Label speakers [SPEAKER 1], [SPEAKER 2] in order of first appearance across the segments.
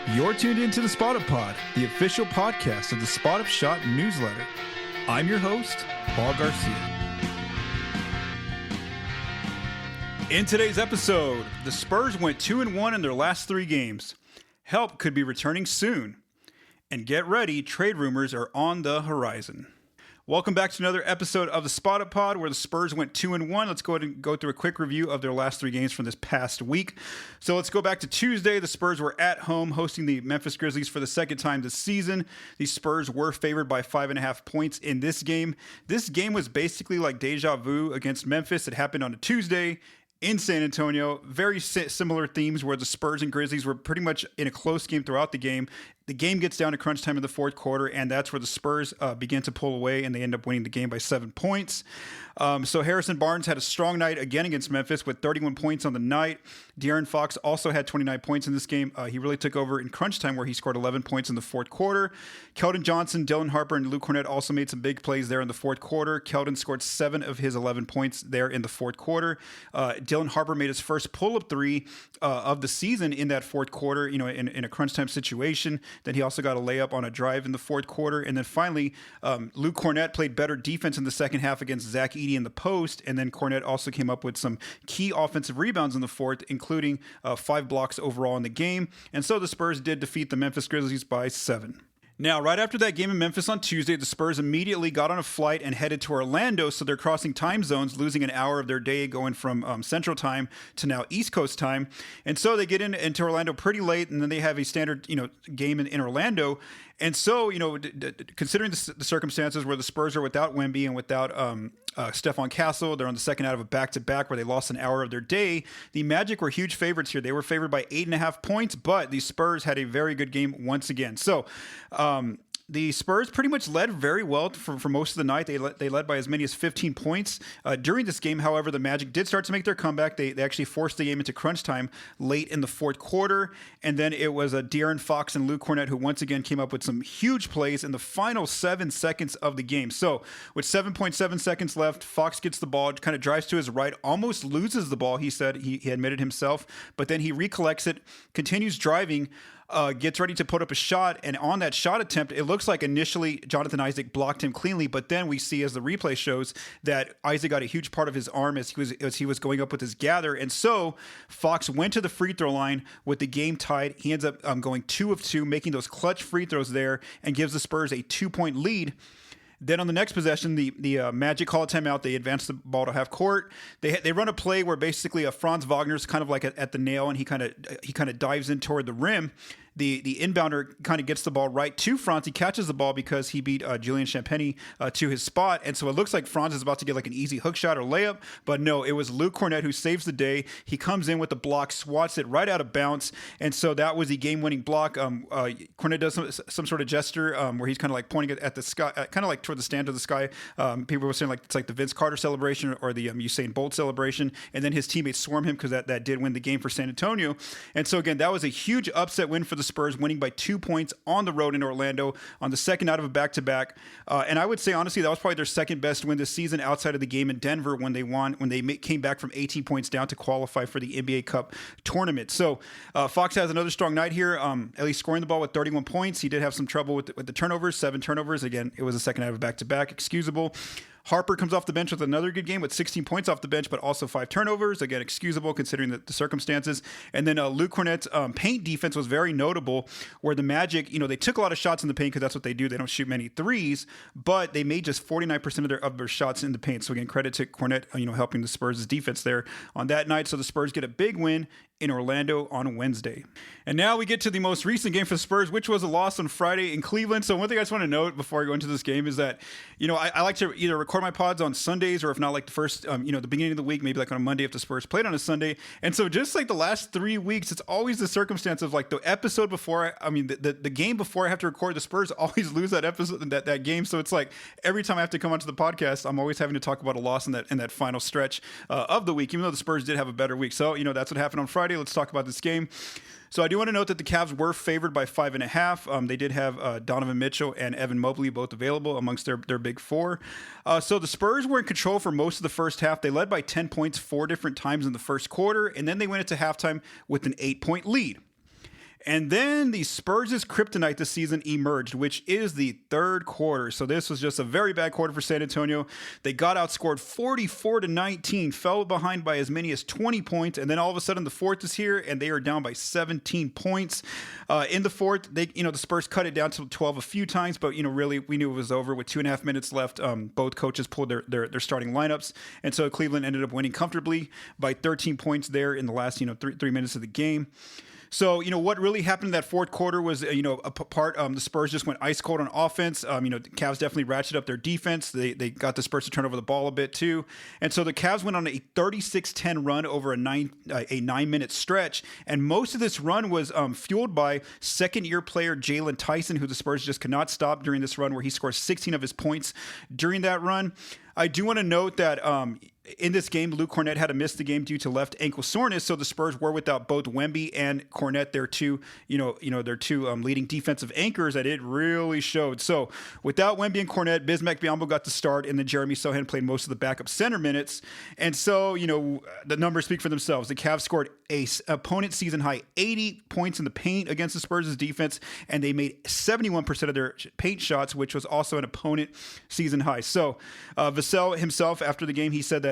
[SPEAKER 1] You're tuned into the Spot-Up Pod, the official podcast of the Spot-Up Shot newsletter. I'm your host, Paul Garcia. In today's episode, the Spurs went 2-1 in their last 3 games. Help could be returning soon. And get ready, trade rumors are on the horizon. Welcome back to another episode of the Spot-Up Pod, where the Spurs went 2-1. Let's go ahead and go through a quick review of their last 3 games from this past week. So let's go back to Tuesday. The Spurs were at home hosting the Memphis Grizzlies for the second time this season. The Spurs were favored by 5.5 points in this game. This game was basically like deja vu against Memphis. It happened on a Tuesday in San Antonio. Very similar themes where the Spurs and Grizzlies were pretty much in a close game throughout the game. The game gets down to crunch time in the fourth quarter, and that's where the Spurs begin to pull away, and they end up winning the game by 7 points. So Harrison Barnes had a strong night again against Memphis with 31 points on the night. De'Aaron Fox also had 29 points in this game. He really took over in crunch time, where he scored 11 points in the fourth quarter. Keldon Johnson, Dylan Harper, and Luke Kornet also made some big plays there in the fourth quarter. Keldon scored 7 of his 11 points there in the fourth quarter. Dylan Harper made his first pull-up 3 of the season in that fourth quarter, in a crunch time situation. Then he also got a layup on a drive in the fourth quarter. And then finally, Luke Kornet played better defense in the second half against Zach Edey in the post. And then Kornet also came up with some key offensive rebounds in the fourth, including 5 blocks overall in the game. And so the Spurs did defeat the Memphis Grizzlies by 7. Now, right after that game in Memphis on Tuesday, the Spurs immediately got on a flight and headed to Orlando, so they're crossing time zones, losing an hour of their day going from Central Time to now East Coast Time. And so they get into Orlando pretty late, and then they have a standard game in Orlando. And so, considering the circumstances where the Spurs are without Wemby and without Stephon Castle, they're on the second out of a back-to-back where they lost an hour of their day. The Magic were huge favorites here. They were favored by 8.5 points, but the Spurs had a very good game once again. So, the Spurs pretty much led very well for most of the night. They led by as many as 15 points. During this game, however, the Magic did start to make their comeback. They actually forced the game into crunch time late in the fourth quarter. And then it was De'Aaron Fox and Luke Kornet who once again came up with some huge plays in the final 7 seconds of the game. So with 7.7 seconds left, Fox gets the ball, kind of drives to his right, almost loses the ball, he said. He admitted himself. But then he recollects it, continues driving, gets ready to put up a shot, and on that shot attempt, it looks like initially Jonathan Isaac blocked him cleanly, but then we see, as the replay shows, that Isaac got a huge part of his arm as he was going up with his gather, and so Fox went to the free throw line with the game tied. He ends up going 2 of 2, making those clutch free throws there, and gives the Spurs a 2-point lead. Then on the next possession, the Magic call a timeout. They advance the ball to half court. They run a play where basically Franz Wagner's kind of like at the nail, and he kind of dives in toward the rim. The inbounder kind of gets the ball right to Franz. He catches the ball because he beat Julian Champagnie to his spot. And so it looks like Franz is about to get like an easy hook shot or layup. But no, it was Luke Kornet who saves the day. He comes in with the block, swats it right out of bounds. And so that was the game-winning block. Kornet does some sort of gesture where he's kind of like pointing at the sky, kind of like toward the stand of the sky. People were saying like it's like the Vince Carter celebration or the Usain Bolt celebration. And then his teammates swarm him because that did win the game for San Antonio. And so again, that was a huge upset win for the Spurs, winning by 2 points on the road in Orlando on the second out of a back-to-back. And I would say, honestly, that was probably their second best win this season outside of the game in Denver when they came back from 18 points down to qualify for the NBA Cup tournament. So Fox has another strong night here, at least scoring the ball with 31 points. He did have some trouble with the turnovers, 7 turnovers. Again, it was the second out of a back-to-back, excusable. Harper comes off the bench with another good game with 16 points off the bench, but also 5 turnovers. Again, excusable considering the circumstances. And then Luke Kornet's paint defense was very notable, where the Magic, they took a lot of shots in the paint because that's what they do. They don't shoot many threes, but they made just 49% of their shots in the paint. So again, credit to Kornet, helping the Spurs' defense there on that night. So the Spurs get a big win in Orlando on Wednesday. And now we get to the most recent game for the Spurs, which was a loss on Friday in Cleveland. So one thing I just want to note before I go into this game is that, I like to either record my pods on Sundays or if not like the first, the beginning of the week, maybe like on a Monday if the Spurs played on a Sunday. And so just like the last 3 weeks, it's always the circumstance of like the episode before, the game before I have to record, the Spurs always lose that episode, that game. So it's like every time I have to come onto the podcast, I'm always having to talk about a loss in that final stretch of the week, even though the Spurs did have a better week. So, that's what happened on Friday. Let's talk about this game. So I do want to note that the Cavs were favored by 5.5. They did have Donovan Mitchell and Evan Mobley both available amongst their big four. So the Spurs were in control for most of the first half. They led by 10 points 4 different times in the first quarter, and then they went into halftime with an 8-point lead. And then the Spurs' kryptonite this season emerged, which is the third quarter. So this was just a very bad quarter for San Antonio. They got outscored 44-19, fell behind by as many as 20 points, and then all of a sudden the fourth is here, and they are down by 17 points. In the fourth, the Spurs cut it down to 12 a few times, but really we knew it was over with 2.5 minutes left. Both coaches pulled their starting lineups, and so Cleveland ended up winning comfortably by 13 points there in the last 3 minutes of the game. So, what really happened in that fourth quarter was, the Spurs just went ice cold on offense. The Cavs definitely ratcheted up their defense. They got the Spurs to turn over the ball a bit too. And so the Cavs went on a 36-10 run over a 9-minute stretch. And most of this run was fueled by second-year player Jalen Tyson, who the Spurs just could not stop during this run, where he scored 16 of his points during that run. I do want to note that in this game, Luke Kornet had to miss the game due to left ankle soreness, so the Spurs were without both Wemby and Kornet, their two leading defensive anchors, that it really showed. So without Wemby and Kornet, Bismack Biyombo got the start, and then Jeremy Sohan played most of the backup center minutes. And so, the numbers speak for themselves. The Cavs scored a opponent season high 80 points in the paint against the Spurs' defense, and they made 71% of their paint shots, which was also an opponent season high. So Vassell himself, after the game, he said that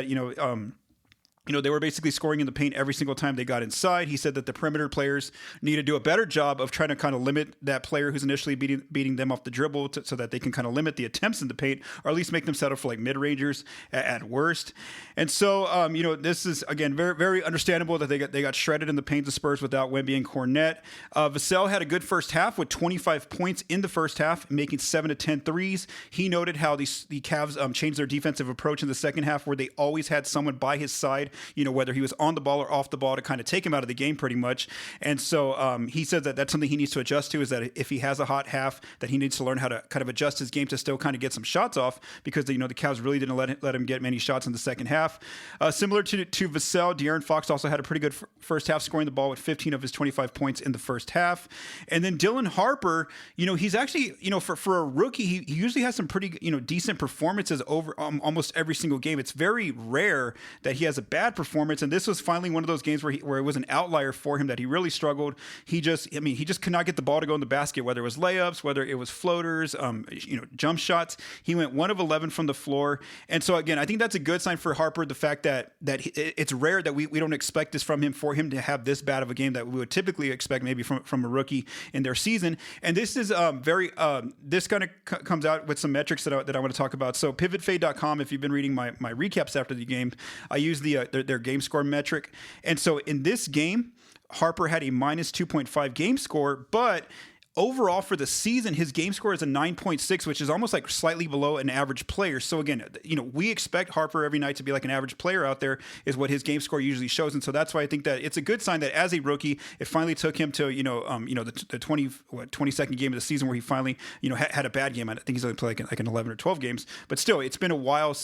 [SPEAKER 1] they were basically scoring in the paint every single time they got inside. He said that the perimeter players need to do a better job of trying to kind of limit that player who's initially beating them off the dribble so that they can kind of limit the attempts in the paint, or at least make them settle for like mid-rangers at worst. And so, this is, again, very, very understandable that they got shredded in the paint, the Spurs, without Wemby and Kornet. Vassell had a good first half with 25 points in the first half, making 7 of 10 threes. He noted how the Cavs changed their defensive approach in the second half, where they always had someone by his side, whether he was on the ball or off the ball, to kind of take him out of the game pretty much. And so he said that that's something he needs to adjust to, is that if he has a hot half, that he needs to learn how to kind of adjust his game to still kind of get some shots off, because the Cavs really didn't let him get many shots in the second half. Similar to Vassell, De'Aaron Fox also had a pretty good first half, scoring the ball with 15 of his 25 points in the first half. And then Dylan Harper, he's actually, for a rookie, he usually has some pretty, decent performances over almost every single game. It's very rare that he has a bad performance, and this was finally one of those games where it was an outlier for him, that he really struggled. He just could not get the ball to go in the basket, whether it was layups, whether it was floaters, jump shots. He went 1 of 11 from the floor. And so again, I think that's a good sign for Harper, the fact that it's rare that we don't expect this from him, for him to have this bad of a game that we would typically expect maybe from a rookie in their season. And this is this kind of comes out with some metrics that I want to talk about. So pivotfade.com, if you've been reading my recaps after the game, I use their game score metric. And so in this game, Harper had a minus 2.5 game score, but overall for the season, his game score is a 9.6, which is almost like slightly below an average player. So again, we expect Harper every night to be like an average player out there, is what his game score usually shows. And so that's why I think that it's a good sign that as a rookie, it finally took him to, the 22nd game of the season, where he finally, had a bad game. I think he's only played like an 11 or 12 games, but still, it's been a while.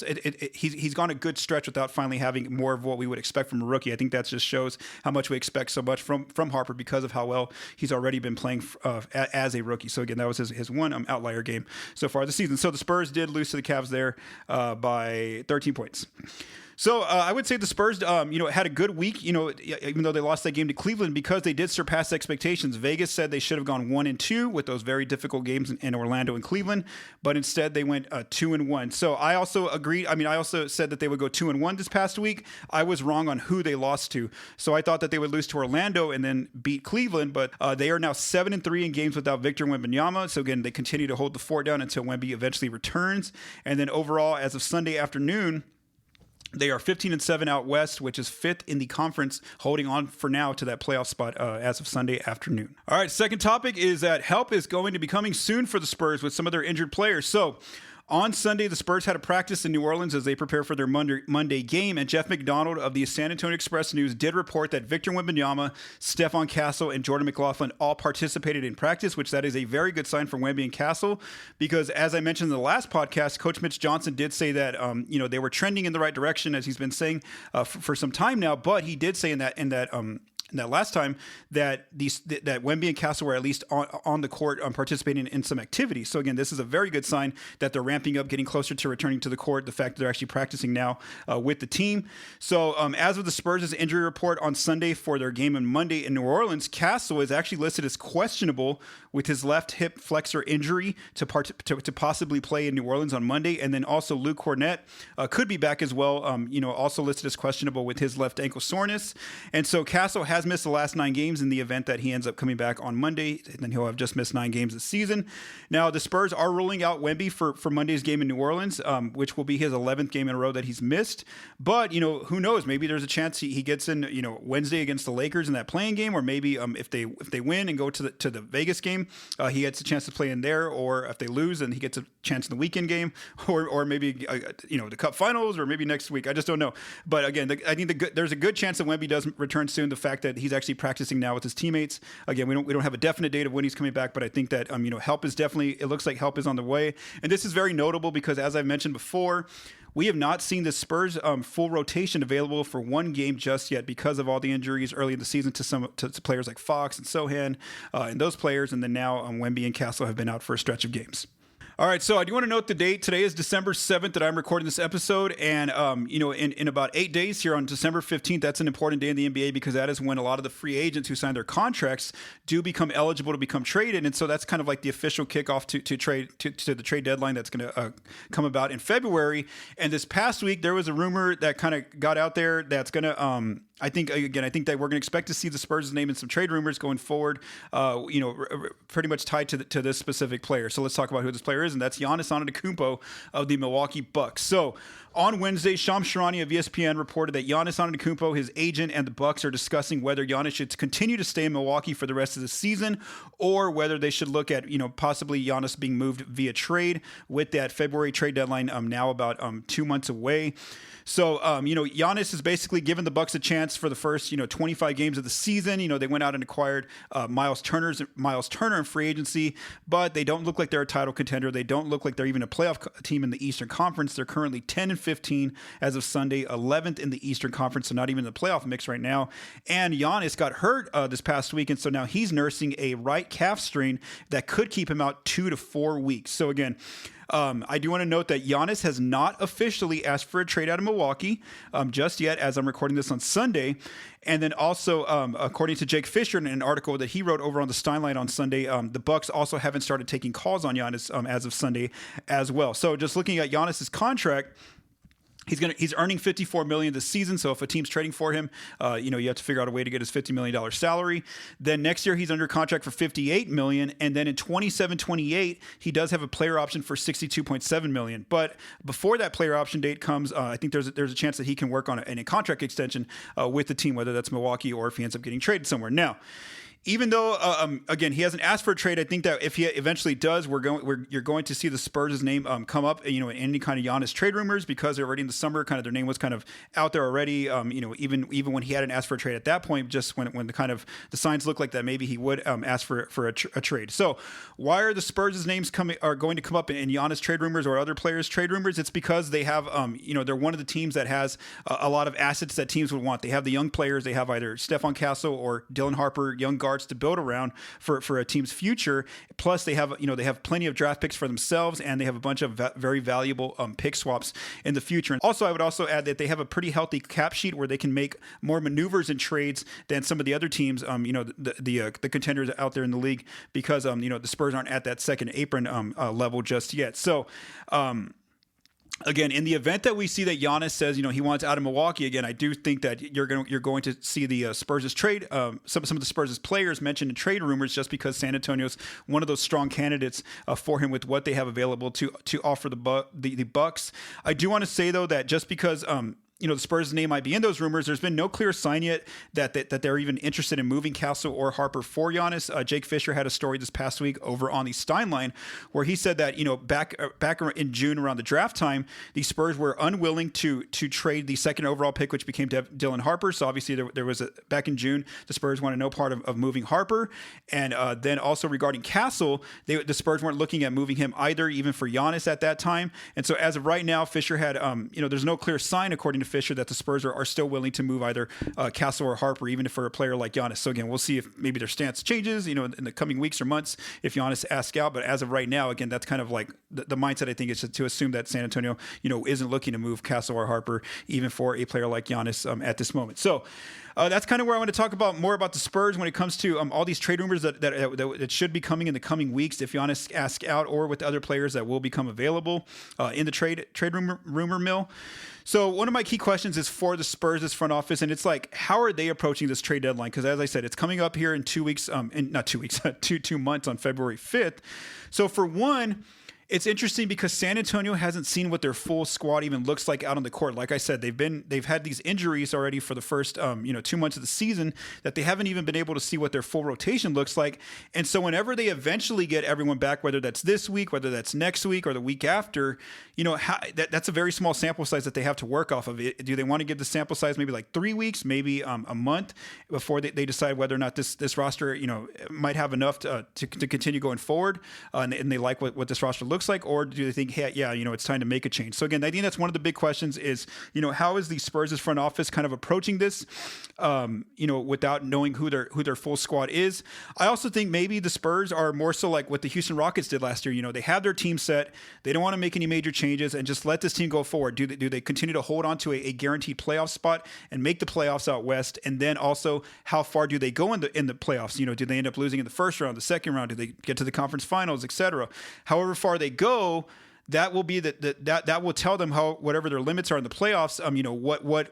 [SPEAKER 1] He's gone a good stretch without finally having more of what we would expect from a rookie. I think that just shows how much we expect so much from Harper, because of how well he's already been playing as a rookie. So again, that was his one outlier game so far this season. So the Spurs did lose to the Cavs there by 13 points. So I would say the Spurs, had a good week, even though they lost that game to Cleveland, because they did surpass expectations. Vegas said they should have gone 1-2 with those very difficult games in Orlando and Cleveland, but instead they went 2-1. So I also agreed. I also said that they would go 2-1 this past week. I was wrong on who they lost to. So I thought that they would lose to Orlando and then beat Cleveland, but they are now 7-3 in games without Victor Wembanyama. So again, they continue to hold the fort down until Wemby eventually returns. And then overall, as of Sunday afternoon, they are 15-7 out west, which is 5th in the conference, holding on for now to that playoff spot as of Sunday afternoon. All right, second topic is that help is going to be coming soon for the Spurs with some of their injured players. So on Sunday, the Spurs had a practice in New Orleans as they prepare for their Monday game, and Jeff McDonald of the San Antonio Express News did report that Victor Wembanyama, Stephon Castle, and Jordan McLaughlin all participated in practice, which that is a very good sign for Wemby and Castle, because as I mentioned in the last podcast, Coach Mitch Johnson did say that they were trending in the right direction, as he's been saying for some time now, but he did say in that that last time that that Wemby and Castle were at least on the court participating in some activity. So again, this is a very good sign that they're ramping up, getting closer to returning to the court. The fact that they're actually practicing now with the team. So as of the Spurs' injury report on Sunday for their game on Monday in New Orleans, Castle is actually listed as questionable with his left hip flexor injury to possibly play in New Orleans on Monday. And then also Luke Kornet could be back as well, also listed as questionable with his left ankle soreness. And so Castle has missed the last 9 games in the event that he ends up coming back on Monday. And then he'll have just missed 9 games this season. Now, the Spurs are ruling out Wemby for Monday's game in New Orleans, which will be his 11th game in a row that he's missed. But, who knows? Maybe there's a chance he gets in, Wednesday against the Lakers in that playing game, or maybe if they win and go to the Vegas game, he gets a chance to play in there, or if they lose and he gets a chance in the weekend game, or maybe the Cup Finals, or maybe next week. I just don't know. But again, I think there's a good chance that Wemby does return soon. The fact that he's actually practicing now with his teammates. Again, we don't have a definite date of when he's coming back, but I think that help is definitely. It looks like help is on the way, and this is very notable because, as I've mentioned before, we have not seen the Spurs full rotation available for one game just yet because of all the injuries early in the season to players like Fox and Sohan and those players, and then now Wemby and Castle have been out for a stretch of games. All right, so I do want to note the date. Today is December 7th that I'm recording this episode, and in about 8 days here on December 15th, that's an important day in the NBA because that is when a lot of the free agents who sign their contracts do become eligible to become traded, and so that's kind of like the official kickoff to the trade deadline that's going to come about in February. And this past week, there was a rumor that kind of got out there that's going to I think that we're going to expect to see the Spurs' name in some trade rumors going forward, pretty much tied to this specific player. So let's talk about who this player is, and that's Giannis Antetokounmpo of the Milwaukee.Bucks. So on Wednesday, Shams Charania of ESPN reported that Giannis Antetokounmpo, his agent, and the Bucks are discussing whether Giannis should continue to stay in Milwaukee for the rest of the season, or whether they should look at possibly Giannis being moved via trade, with that February trade deadline now about 2 months away. So, Giannis has basically given the Bucks a chance for the first, 25 games of the season. They went out and acquired Miles Turner in free agency, but they don't look like they're a title contender. They don't look like they're even a playoff team in the Eastern Conference. They're currently 10-15 as of Sunday, 11th in the Eastern Conference, so not even in the playoff mix right now. And Giannis got hurt this past week, and so now he's nursing a right calf strain that could keep him out 2 to 4 weeks. So again, I do want to note that Giannis has not officially asked for a trade out of Milwaukee just yet, as I'm recording this on Sunday. And then also, according to Jake Fisher in an article that he wrote over on the Steinline on Sunday, the Bucks also haven't started taking calls on Giannis as of Sunday as well. So just looking at Giannis's contract, he's earning $54 million this season. So if a team's trading for him, you have to figure out a way to get his $50 million salary. Then next year he's under contract for $58 million, and then in 27-28 he does have a player option for $62.7 million. But before that player option date comes, I think there's a chance that he can work on a contract extension with the team, whether that's Milwaukee or if he ends up getting traded somewhere. Now, even though, again, he hasn't asked for a trade, I think that if he eventually does, you're going to see the Spurs' name come up, in any kind of Giannis trade rumors, because they're already in the summer, kind of their name was kind of out there already. Even when he hadn't asked for a trade at that point, just when the signs look like that, maybe he would ask for a trade. So why are the Spurs' names are going to come up in Giannis trade rumors or other players' trade rumors? It's because they have, they're one of the teams that has a lot of assets that teams would want. They have the young players. They have either Stephon Castle or Dylan Harper, young guards to build around for a team's future. Plus, they have plenty of draft picks for themselves, and they have a bunch of very valuable pick swaps in the future. And also, I would also add that they have a pretty healthy cap sheet where they can make more maneuvers and trades than some of the other teams. The contenders out there in the league, because the Spurs aren't at that second apron level just yet. So. Again, in the event that we see that Giannis says, he wants out of Milwaukee, again, I do think that you're going to see the Spurs' trade, some of the Spurs' players mentioned in trade rumors, just because San Antonio's one of those strong candidates for him with what they have available to offer the Bucks. I do want to say, though, that just because the Spurs' name might be in those rumors, there's been no clear sign yet that they're even interested in moving Castle or Harper for Giannis. Jake Fisher had a story this past week over on the Steinline where he said that, back in June around the draft time, the Spurs were unwilling to trade the second overall pick, which became Dylan Harper. So obviously there was back in June, the Spurs wanted no part of moving Harper. And then also regarding Castle, the Spurs weren't looking at moving him either, even for Giannis at that time. And so as of right now, Fisher had, there's no clear sign, according to Fisher that the Spurs are still willing to move either Castle or Harper, even if for a player like Giannis. So again, we'll see if maybe their stance changes, in the coming weeks or months if Giannis asks out. But as of right now, again, that's kind of like the mindset, I think, is to assume that San Antonio, isn't looking to move Castle or Harper, even for a player like Giannis at this moment. So that's kind of where I want to talk about more about the Spurs when it comes to all these trade rumors that should be coming in the coming weeks if Giannis asks out, or with other players that will become available in the trade rumor mill. So one of my key questions is for the Spurs' front office, and it's like, how are they approaching this trade deadline? Because as I said, it's coming up here in 2 weeks, not 2 weeks, 2 months on February 5th. So for one, it's interesting because San Antonio hasn't seen what their full squad even looks like out on the court. Like I said, they've had these injuries already for the first 2 months of the season that they haven't even been able to see what their full rotation looks like. And so whenever they eventually get everyone back, whether that's this week, whether that's next week or the week after, that's a very small sample size that they have to work off of. Do they want to give the sample size maybe like 3 weeks, maybe a month before they decide whether or not this roster might have enough to continue going forward, and they like what this roster looks like, or do they think, hey, it's time to make a change? So again, I think that's one of the big questions is, how is the Spurs' front office kind of approaching this, without knowing who their full squad is. I also think maybe the Spurs are more so like what the Houston Rockets did last year. They have their team set. They don't want to make any major changes and just let this team go forward. Do they continue to hold on to a guaranteed playoff spot and make the playoffs out west? And then also, how far do they go in the playoffs? Do they end up losing in the first round, the second round? Do they get to the conference finals, etc.? However far they go, that will be that will tell them whatever their limits are in the playoffs.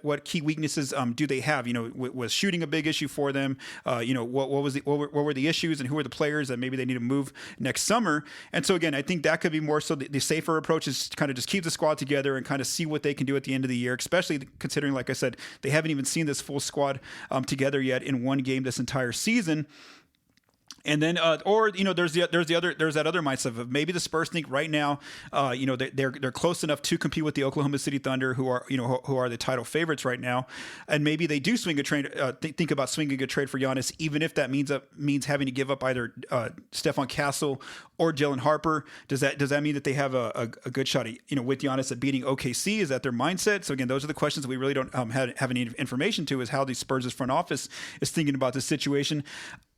[SPEAKER 1] What key weaknesses do they have? Was shooting a big issue for them? What were the issues, and who are the players that maybe they need to move next summer? And so again, I think that could be more so the safer approach is to kind of just keep the squad together and kind of see what they can do at the end of the year, especially considering, like I said, they haven't even seen this full squad together yet in one game this entire season. And then, there's that other mindset of maybe the Spurs think right now, they're close enough to compete with the Oklahoma City Thunder, who are the title favorites right now, and maybe they do swing a trade, think about swinging a trade for Giannis, even if that means having to give up either Stephon Castle or Jalen Harper. Does that mean that they have a good shot at, with Giannis at beating OKC? Is that their mindset? So again, those are the questions that we really don't have any information to, is how the Spurs' front office is thinking about this situation.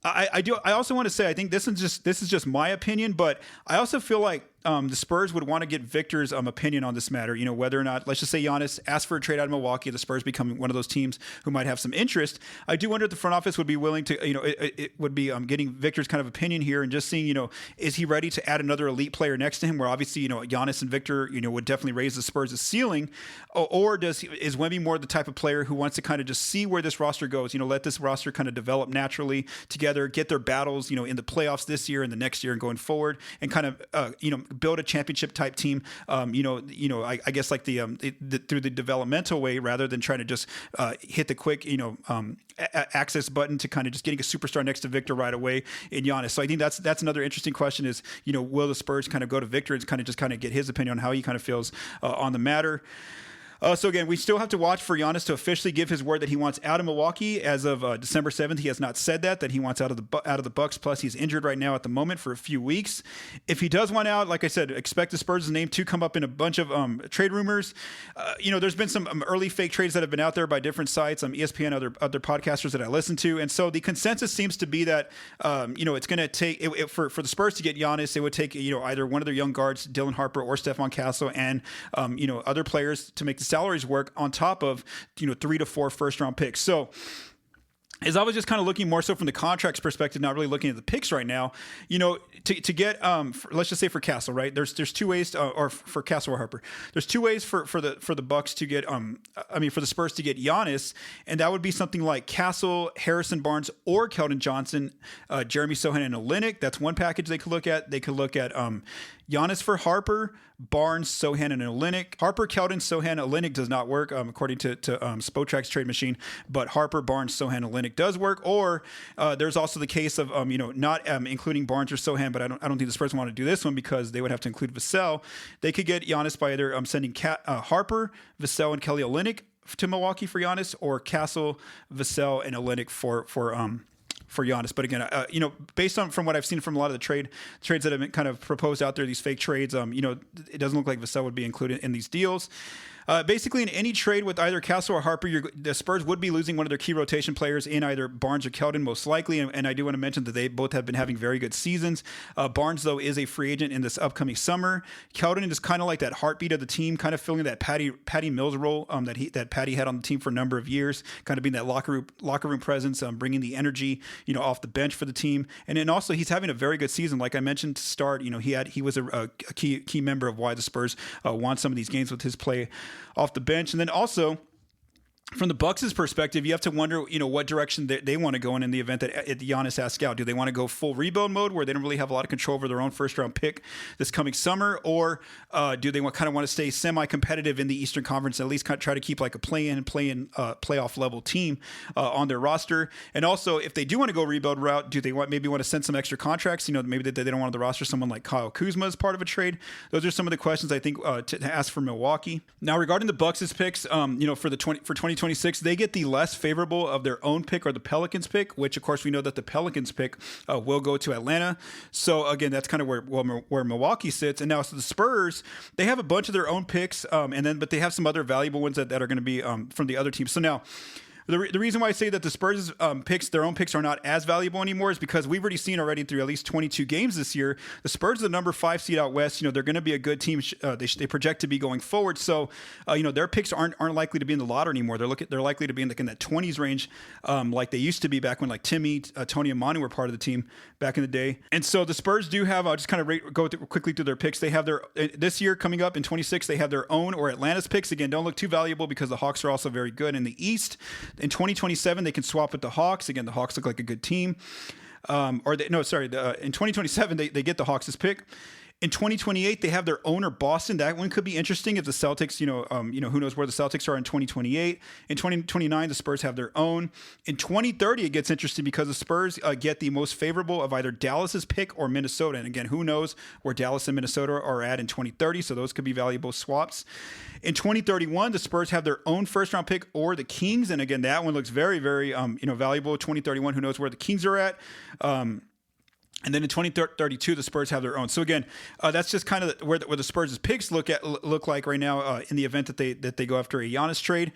[SPEAKER 1] I also want to say, I think this is just my opinion, but I also feel like the Spurs would want to get Victor's opinion on this matter. Whether or not, let's just say Giannis asked for a trade out of Milwaukee, the Spurs become one of those teams who might have some interest. I do wonder if the front office would be willing to, it would be getting Victor's kind of opinion here and just seeing, is he ready to add another elite player next to him? Where obviously, Giannis and Victor, would definitely raise the Spurs' ceiling, or is Wemby more the type of player who wants to kind of just see where this roster goes? Let this roster kind of develop naturally together, get their battles, in the playoffs this year and the next year and going forward, and kind of, build a championship type team, I guess like through the developmental way, rather than trying to just hit the quick, access button to kind of just getting a superstar next to Victor right away in Giannis. So I think that's another interesting question is, will the Spurs kind of go to Victor and kind of get his opinion on how he kind of feels on the matter? So again, we still have to watch for Giannis to officially give his word that he wants out of Milwaukee. As of December 7th, he has not said that he wants out of the Bucks. Plus, he's injured right now at the moment for a few weeks. If he does want out, like I said, expect the Spurs' name to come up in a bunch of trade rumors. There's been some early fake trades that have been out there by different sites, ESPN, other podcasters that I listen to, and so the consensus seems to be that it's going to take for the Spurs to get Giannis, it would take either one of their young guards, Dylan Harper or Stephon Castle, and other players to make the salaries work on top of 3 to 4 first round picks. So as I was just kind of looking more so from the contracts perspective, not really looking at the picks right now, to get, let's just say for Castle, right? There's two ways, or for Castle or Harper, there's two ways for the Bucks to get, for the Spurs to get Giannis, and that would be something like Castle, Harrison Barnes, or Keldon Johnson, Jeremy Sohan, and Olynyk. That's one package they could look at. They could look at Giannis for Harper, Barnes, Sohan, and Olynyk. Harper, Keldon, Sohan, Olynyk does not work, according to Spotrac's trade machine, but Harper, Barnes, Sohan, Olynyk does work. Or there's also the case of not including Barnes or Sohan, but I don't think the Spurs want to do this one because they would have to include Vassell. They could get Giannis by either sending Harper, Vassell, and Kelly Olynyk to Milwaukee for Giannis, or Castle, Vassell, and Olynyk for Giannis. But again, based on from what I've seen from a lot of the trades that have been kind of proposed out there, these fake trades, it doesn't look like Vassell would be included in these deals. Basically, in any trade with either Castle or Harper, the Spurs would be losing one of their key rotation players in either Barnes or Keldon, most likely. And I do want to mention that they both have been having very good seasons. Barnes, though, is a free agent in this upcoming summer. Keldon is kind of like that heartbeat of the team, kind of filling that Patty Mills role that Patty had on the team for a number of years, kind of being that locker room presence, bringing the energy, off the bench for the team. And then also he's having a very good season. Like I mentioned to start, he was a key member of why the Spurs won some of these games with his play off the bench. And then also, from the Bucks' perspective, you have to wonder, what direction they want to go in the event that Giannis asks out. Do they want to go full rebuild mode where they don't really have a lot of control over their own first-round pick this coming summer, or do they kind of want to stay semi-competitive in the Eastern Conference and at least kind of try to keep like a playoff level team on their roster? And also, if they do want to go rebuild route, do they maybe want to send some extra contracts? Maybe they don't want on the roster someone like Kyle Kuzma as part of a trade. Those are some of the questions I think to ask for Milwaukee. Now, regarding the Bucks' picks, for 2026, they get the less favorable of their own pick or the Pelicans pick, which of course we know that the Pelicans pick will go to Atlanta. So again, that's kind of where Milwaukee sits. And now, so the Spurs, they have a bunch of their own picks, but they have some other valuable ones that are going to be from the other teams. So now, the reason why I say that the Spurs' their own picks are not as valuable anymore is because we've already seen through at least 22 games this year, the Spurs are the number 5 seed out west. They're going to be a good team. They project to be going forward. So, their picks aren't likely to be in the lottery anymore. They're likely to be in that 20s range, like they used to be back when like Timmy, Tony, and Manu were part of the team back in the day. And so the Spurs do have, I'll just kind of go quickly through their picks. They have this year coming up in 26, they have their own or Atlanta's picks. Again, don't look too valuable because the Hawks are also very good in the East. In 2027, they can swap with the Hawks. Again, the Hawks look like a good team. In 2027, they get the Hawks' pick. In 2028, they have their own or Boston. That one could be interesting if the Celtics, who knows where the Celtics are in 2028. In 2029, the Spurs have their own. In 2030, it gets interesting because the Spurs get the most favorable of either Dallas's pick or Minnesota. And again, who knows where Dallas and Minnesota are at in 2030. So those could be valuable swaps. In 2031, the Spurs have their own first-round pick or the Kings. And again, that one looks very, very, valuable. 2031, who knows where the Kings are at. And then in 2032, the Spurs have their own. So again, that's just kind of where the Spurs' picks look like right now in the event that they go after a Giannis trade.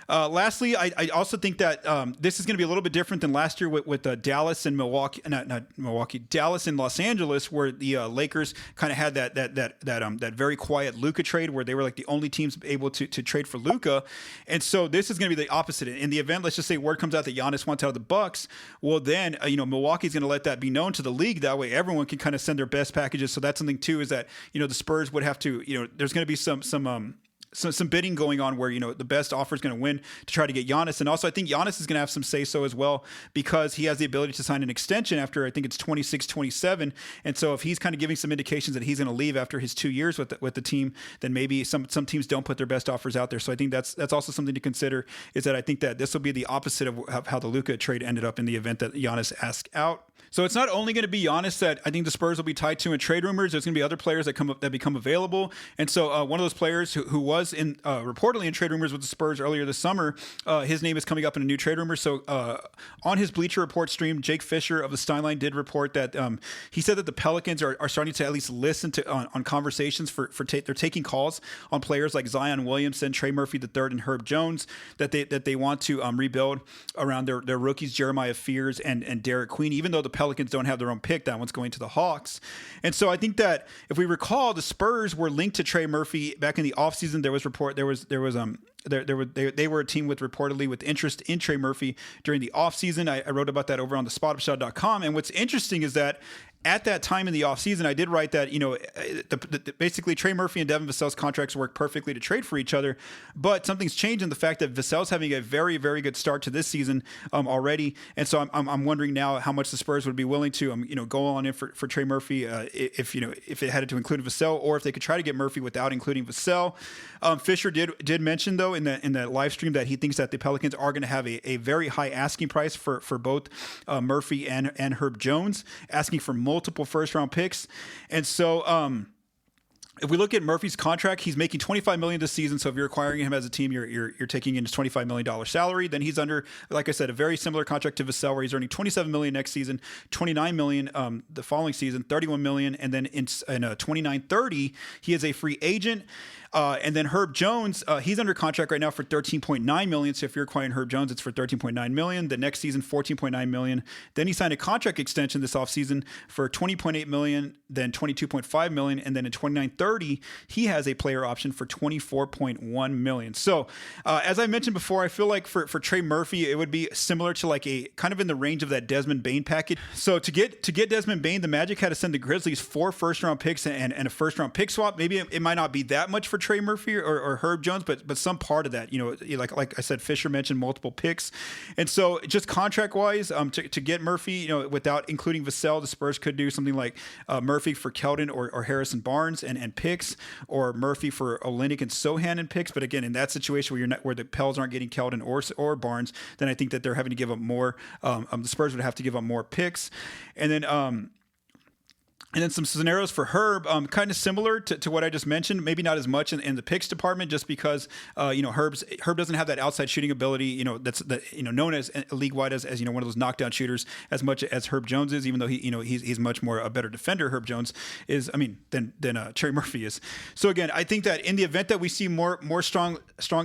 [SPEAKER 1] Lastly, I also think that this is going to be a little bit different than last year with Dallas and Milwaukee, not Milwaukee, Dallas and Los Angeles, where the Lakers kind of had that very quiet Luka trade where they were like the only teams able to trade for Luka. And so this is going to be the opposite. In the event, let's just say word comes out that Giannis wants out of the Bucks, well then, Milwaukee's going to let that be known to the league. That way everyone can kind of send their best packages. So that's something too, is that, the Spurs would have to, there's going to be some bidding going on where, the best offer is going to win to try to get Giannis. And also I think Giannis is going to have some say so as well, because he has the ability to sign an extension after, I think it's 26, 27. And so if he's kind of giving some indications that he's going to leave after his 2 years with the team, then maybe some teams don't put their best offers out there. So I think that's also something to consider, is that I think that this will be the opposite of how the Luka trade ended up in the event that Giannis asked out. So it's not only going to be Giannis that I think the Spurs will be tied to in trade rumors. There's going to be other players that become available. And so one of those players who was reportedly in trade rumors with the Spurs earlier this summer, his name is coming up in a new trade rumor. So on his Bleacher Report stream, Jake Fisher of the Steinline did report that he said that the Pelicans are starting to at least listen to on conversations they're taking calls on players like Zion Williamson, Trey Murphy III, and Herb Jones that they want to rebuild around their rookies Jeremiah Fears and Derek Queen. Even though the Pelicans don't have their own pick, that one's going to the Hawks. And so I think that if we recall, the Spurs were linked to Trey Murphy back in the offseason. They were a team reportedly with interest in Trey Murphy during the offseason. I wrote about that over on the spotupshot.com. And what's interesting is that at that time in the offseason, I did write that, basically Trey Murphy and Devin Vassell's contracts work perfectly to trade for each other. But something's changed in the fact that Vassell's having a very, very good start to this season already. And so I'm wondering now how much the Spurs would be willing to, go on in for Trey Murphy if it had to include Vassell, or if they could try to get Murphy without including Vassell. Fisher did mention, though, in that live stream that he thinks that the Pelicans are going to have a very high asking price for both Murphy and Herb Jones, asking for multiple first-round picks. And so if we look at Murphy's contract, he's making $25 million this season. So if you're acquiring him as a team, you're taking in his $25 million salary. Then he's under, like I said, a very similar contract to Vassell, where he's earning $27 million next season, $29 million the following season, $31 million, and then in 29-30, he is a free agent. And then Herb Jones, he's under contract right now for $13.9 million. So if you're acquiring Herb Jones, it's for $13.9 million. The next season, $14.9 million. Then he signed a contract extension this offseason for $20.8 million, then $22.5 million. And then in 29-30, he has a player option for $24.1 million. So as I mentioned before, I feel like for Trey Murphy, it would be similar to like a kind of in the range of that Desmond Bane package. So to get Desmond Bane, the Magic had to send the Grizzlies 4 first-round picks and a first-round pick swap. Maybe it might not be that much for Trey Murphy or Herb Jones, but some part of that. Like I said, Fisher mentioned multiple picks, and so just contract-wise, to get Murphy, without including Vassell, the Spurs could do something like Murphy for Keldon or Harrison Barnes and picks, or Murphy for Olynyk and Sohan and picks. But again, in that situation where the Pels aren't getting Keldon or Barnes, then I think that they're having to give up more. The Spurs would have to give up more picks, and then some scenarios for Herb, kind of similar to what I just mentioned. Maybe not as much in the picks department, just because Herb doesn't have that outside shooting ability. That's known as league wide as one of those knockdown shooters as much as Herb Jones is. Even though he's much more a better defender. Herb Jones is, than Trey Murphy is. So again, I think that in the event that we see more strong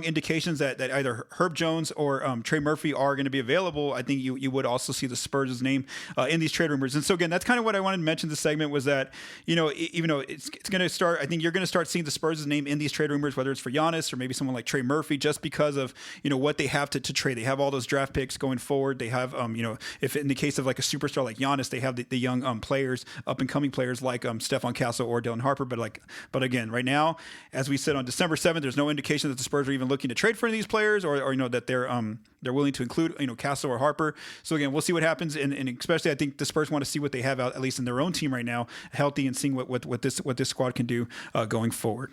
[SPEAKER 1] indications that either Herb Jones or Trey Murphy are going to be available, I think you would also see the Spurs' name in these trade rumors. And so again, that's kind of what I wanted to mention this segment was that, even though it's going to start, I think you're going to start seeing the Spurs' name in these trade rumors, whether it's for Giannis or maybe someone like Trey Murphy, just because of, what they have to trade. They have all those draft picks going forward. They have, if in the case of like a superstar like Giannis, they have the young players, up and coming players like Stephon Castle or Dylan Harper. But again, right now, as we said on December 7th, there's no indication that the Spurs are even looking to trade for any of these players or that they're willing to include, Castle or Harper. So again, we'll see what happens. And especially I think the Spurs want to see what they have out, at least in their own team right now, healthy, and seeing what this squad can do going forward.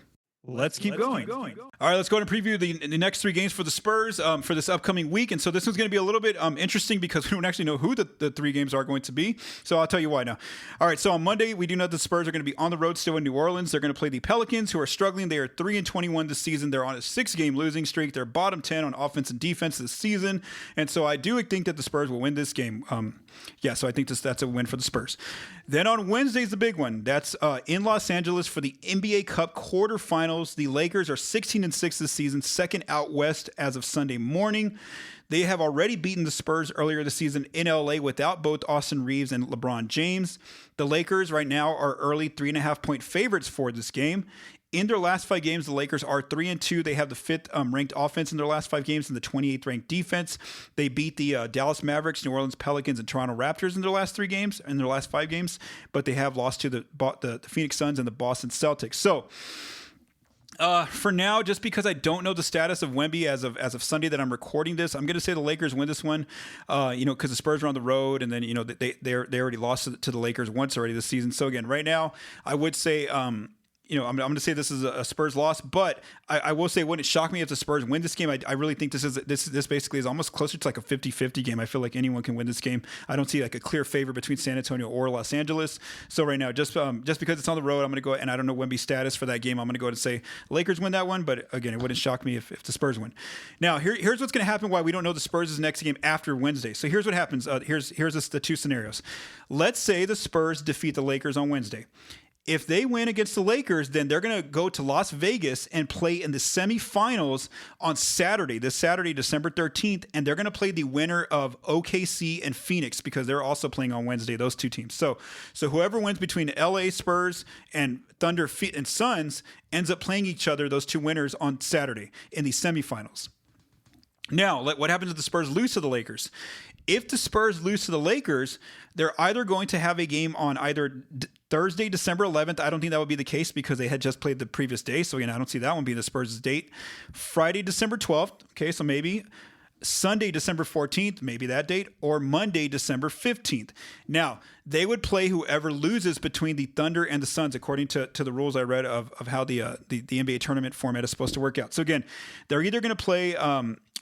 [SPEAKER 1] Let's keep going. All right, let's go ahead and preview the next 3 games for the Spurs for this upcoming week. And so this one's going to be a little bit interesting because we don't actually know who the 3 games are going to be. So I'll tell you why now. All right, so on Monday, we do know the Spurs are going to be on the road still in New Orleans. They're going to play the Pelicans, who are struggling. They are 3-21 this season. They're on a 6-game losing streak. They're bottom 10 on offense and defense this season. And so I do think that the Spurs will win this game. So I think that's a win for the Spurs. Then on Wednesday's the big one. That's in Los Angeles for the NBA Cup Quarterfinals. The Lakers are 16-6 this season, second out west as of Sunday morning. They have already beaten the Spurs earlier this season in LA without both Austin Reeves and LeBron James. The Lakers right now are early 3.5-point favorites for this game. In their last 5 games, the Lakers are 3-2. They have the 5th ranked offense in their last 5 games and the 28th ranked defense. They beat the Dallas Mavericks, New Orleans Pelicans, and Toronto Raptors in their last 5 games, but they have lost to the Phoenix Suns and the Boston Celtics. So for now, just because I don't know the status of Wemby as of Sunday that I'm recording this, I'm going to say the Lakers win this one, because the Spurs are on the road, and then they already lost to the Lakers once already this season. So again, right now, I would say I'm going to say this is a Spurs loss, but I will say it wouldn't shock me if the Spurs win this game. I really think this basically is almost closer to like a 50-50 game. I feel like anyone can win this game. I don't see like a clear favor between San Antonio or Los Angeles. So right now, just because it's on the road, I'm going to go, and I don't know Wemby's status for that game, I'm going to go ahead and say Lakers win that one. But again, it wouldn't shock me if the Spurs win. Now, here's what's going to happen why we don't know the Spurs' next game after Wednesday. So here's what happens. Here's the 2 scenarios. Let's say the Spurs defeat the Lakers on Wednesday. If they win against the Lakers, then they're going to go to Las Vegas and play in the semifinals on Saturday, December 13th, and they're going to play the winner of OKC and Phoenix because they're also playing on Wednesday, those 2 teams. So whoever wins between LA Spurs and Thunder and Suns ends up playing each other, those 2 winners, on Saturday in the semifinals. Now, what happens if the Spurs lose to the Lakers? If the Spurs lose to the Lakers, they're either going to have a game on either Thursday, December 11th. I don't think that would be the case because they had just played the previous day. So again, I don't see that one being the Spurs' date. Friday, December 12th. Okay, so maybe Sunday, December 14th, maybe that date, or Monday, December 15th. Now, they would play whoever loses between the Thunder and the Suns, according to the rules I read of how the NBA tournament format is supposed to work out. So again, they're either going to play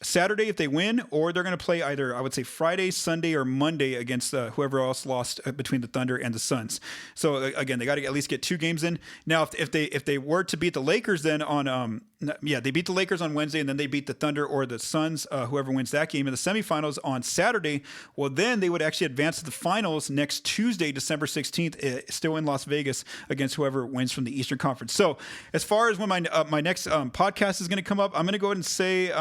[SPEAKER 1] Saturday if they win, or they're going to play either, I would say, Friday, Sunday, or Monday against whoever else lost between the Thunder and the Suns. So again, they got to at least get 2 games in. Now, if they were to beat the Lakers, then on they beat the Lakers on Wednesday, and then they beat the Thunder or the Suns, whoever wins that game in the semifinals on Saturday. Well, then they would actually advance to the finals next Tuesday, December 16th, still in Las Vegas against whoever wins from the Eastern Conference. So as far as when my next podcast is going to come up, I'm going to go ahead and say.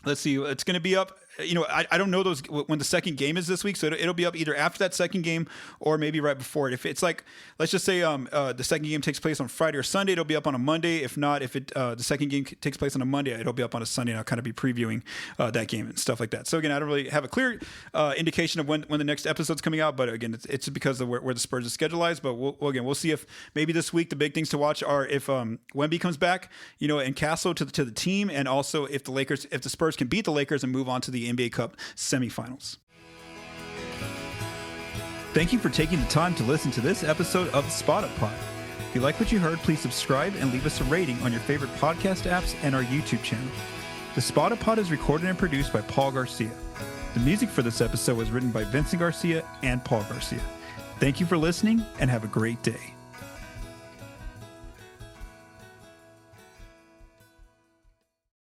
[SPEAKER 1] Let's see. It's going to be up. I don't know when the second game is this week, so it'll be up either after that second game or maybe right before it. If it's like, let's just say the second game takes place on Friday or Sunday, it'll be up on a Monday. If not, if the second game takes place on a Monday, it'll be up on a Sunday, and I'll kind of be previewing that game and stuff like that. So again, I don't really have a clear indication of when the next episode's coming out, but again, it's because of where the Spurs' schedule lies. But we'll see if maybe this week the big things to watch are if Wemby comes back, and Castle to the team, and also if the Spurs can beat the Lakers and move on to the NBA Cup semifinals. Thank you for taking the time to listen to this episode of the Spot Up Pod. If you like what you heard, please subscribe and leave us a rating on your favorite podcast apps and our YouTube channel. The Spot Up Pod is recorded and produced by Paul Garcia. The music for this episode was written by Vincent Garcia and Paul Garcia. Thank you for listening, and have a great day.